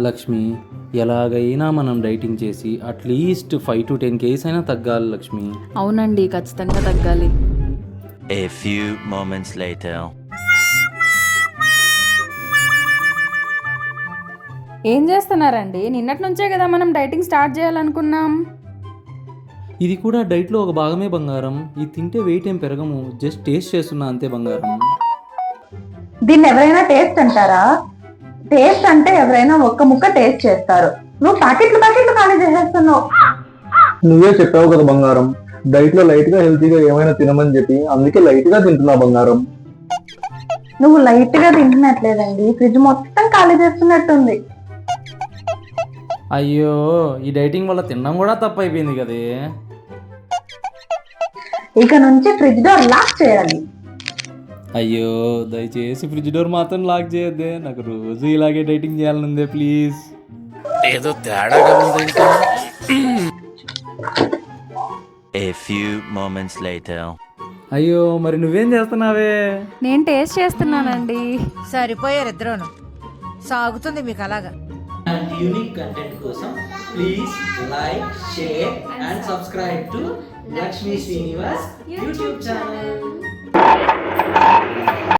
లక్ష్మి, ఎలాగైనా మనం డైటింగ్ చేసి అట్లీస్ట్ 5 to 10 kgs అయినా తగ్గాలి లక్ష్మి. అవునండి, ఖచ్చితంగా తగ్గాలి. A few moments later. ఏం చేస్తున్నారండి? నిన్నటి నుంచే కదా మనం డైటింగ్ స్టార్ట్ చేయాలనుకున్నాం. ఇది కూడా డైట్లో ఒక భాగమే బంగారం. ఇది తింటే వెయిట్ ఏం పెరగము, జస్ట్ టేస్ట్ చేస్తున్నా అంతే బంగారం. దీన్ని ఎవరైనా టేస్ట్ అంటారా? టేస్ట్ అంటే ఎవరైనా ఒక్క ముక్క టేస్ట్ చేస్తారు. నువ్వు ప్యాకెట్లు ఖాళీ చేసేస్తున్నావు. నువ్వే చెప్పావు కదా బంగారం, డైట్ లో లైట్ గా హెల్తీగా ఏమైనా తినమని చెప్పి, అందుకే లైట్ గా తింటున్నా బంగారం. నువ్వు లైట్ గా తింటున్నట్లేదండి, ఫ్రిడ్జ్ మొత్తం ఖాళీ చేస్తున్నట్టుంది. అయ్యో, ఈ డైటింగ్ వల్ల తినడం కూడా తప్పు అయిపోయింది కదే. ఇక నుంచి ఫ్రిడ్జ్ డోర్ లాక్ చేయాలి. అయ్యో, దయచేసి ఫ్రిడ్జ్ డోర్ మాత్రం లాక్ చేయొద్దే. నాకు రోజు ఇలాగే డైటింగ్ చేయాలనుందే ప్లీజ్. ఏదో తేడాగా ఉందంటే. A few moments later. అయ్యో, మరి నువ్వేం చేస్తున్నావే? నేను టేస్ట్ చేస్తున్నానండి. సరిపోయారు ఇద్దరును. సాగుతుంది మీకు అలాగా. యూనిక్ కంటెంట్ కోసం please like, share and subscribe to Lakshmi Srinivas YouTube channel.